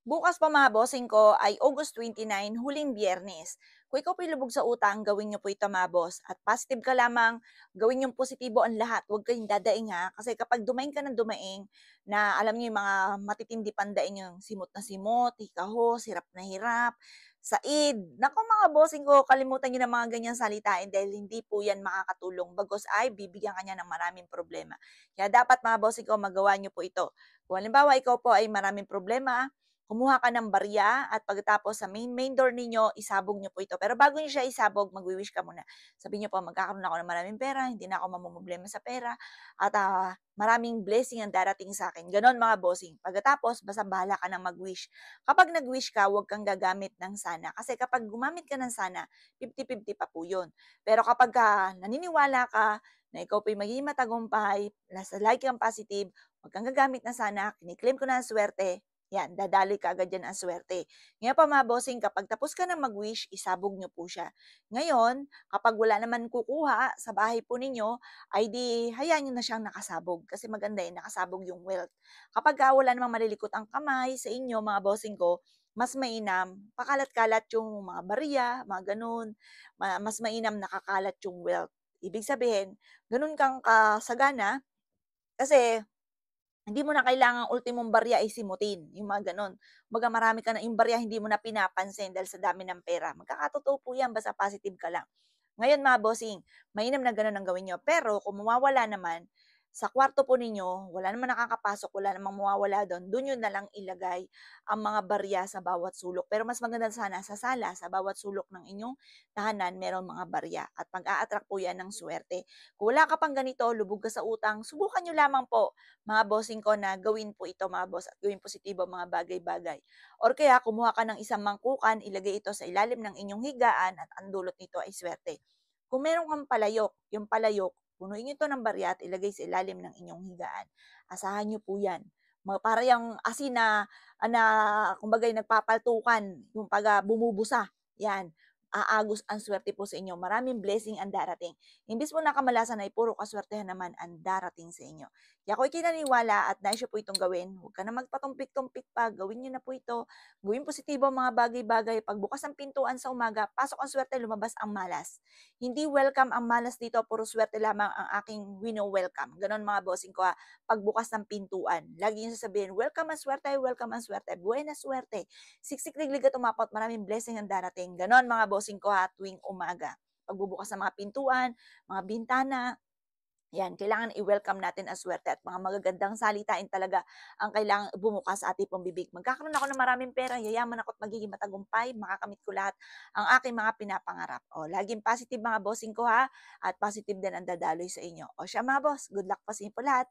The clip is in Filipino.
Bukas pa mga bossing ko ay August 29, huling Biyernes. Kung ikaw po'y lubog sa utang, gawin niyo po ito mga boss. At positive ka lamang, gawin yung positibo ang lahat. Huwag kayong dadaing ha. Kasi kapag dumaing ka ng dumaing, na alam niyo yung mga matitindi pandaing yung simot, hikaho, hirap na hirap, said. Naku mga bossing ko, kalimutan niyo na mga ganyang salitain dahil hindi po yan makakatulong. Bagos ay bibigyan kanya ng maraming problema. Kaya dapat mga bossing ko, magawa niyo po ito. Kung halimbawa ikaw po ay maraming problema, kumuha ka ng barya at pagkatapos sa main door ninyo, isabog niyo po ito. Pero bago niyo siya isabog, magwi-wish ka muna. Sabihin niyo po, magkakaroon ako ng maraming pera, hindi na ako mamomroblema sa pera, at maraming blessing ang darating sa akin. Ganon mga bossing. Pagkatapos, basta bahala ka ng mag-wish. Kapag nag-wish ka, huwag kang gagamit ng sana. Kasi kapag gumamit ka ng sana, 50-50 pa po yun. Pero kapag naniniwala ka na ikaw po'y magiging matagumpay, nasa like kang positive, huwag kang gagamit ng sana, kiniklaim ko na ang swerte, yan, dadaloy kaagad yan ang swerte. Ngayon pa mga bossing, kapag tapos ka ng mag-wish, isabog niyo po siya. Ngayon, kapag wala naman kukuha sa bahay po ninyo, ay di hayaan niyo na siyang nakasabog. Kasi maganda eh, nakasabog yung wealth. Kapag wala namang malilikot ang kamay sa inyo, mga bossing ko, mas mainam, pakalat-kalat yung mga barya, mga ganun. Mas mainam nakakalat yung wealth. Ibig sabihin, ganun kang kasagana, kasi hindi mo na kailangang ultimong barya ay simutin, yung mga gano'n. Kumbaga marami ka na yung barya hindi mo na pinapansin dahil sa dami ng pera. Magkakatotoo po yan basta positive ka lang. Ngayon mga bossing, mainam na gano'n ang gawin niyo. Pero kung mawawala naman, sa kwarto po ninyo, wala naman nakakapasok, wala namang mawawala do'n, do'n niyo na lang ilagay ang mga barya sa bawat sulok. Pero mas maganda sana sa sala, sa bawat sulok ng inyong tahanan, merong mga barya at mag-a-attract po yan ng swerte. Kung wala ka pang ganito, lubog ka sa utang, subukan niyo lamang po mga bossing ko na gawin po ito mga boss at gawin positibo ang mga bagay-bagay. Or kaya kumuha ka ng isang mangkukan, ilagay ito sa ilalim ng inyong higaan at ang dulot nito ay swerte. Kung meron kang palayok, yung palayok, punuin niyo ito ng barya at ilagay sa ilalim ng inyong higaan. Asahan niyo po yan. Para yung asin na kumbaga nagpapaltukan, yung pag bumubusa, yan, aagos ang swerte po sa inyo. Maraming blessing ang darating. Imbis mo na kamalasan ay puro kaswertehan naman ang darating sa inyo. Kaya ako'y kinaniwala at nais niyo po itong gawin. Huwag ka na magpatumpik-tumpik pa. Gawin niyo na po ito. Gawin positibo ang mga bagay-bagay. Pagbukas ng pintuan sa umaga, pasok ang swerte, lumabas ang malas. Hindi welcome ang malas dito. Puro swerte lamang ang aking welcome. Ganon mga bossing ko ha. Pagbukas ng pintuan. Lagi niyo sasabihin, welcome ang swerte, welcome ang swerte. Buena swerte. Siksik liglig at umapot. Maraming blessing ang darating. Ganon mga bossing ko ha, tuwing umaga. Pagbubukas ng mga pintuan, mga bintana, yan, kailangan i-welcome natin ang swerte at mga magagandang salitain talaga ang kailangang bumukas sa ating pong bibig. Magkakaroon ako ng maraming pera, yayaman ako at magiging matagumpay, makakamit ko lahat ang aking mga pinapangarap. O, laging positive mga bossing ko ha, at positive din ang dadaloy sa inyo. O siya mga boss, good luck pa sa inyo po lahat.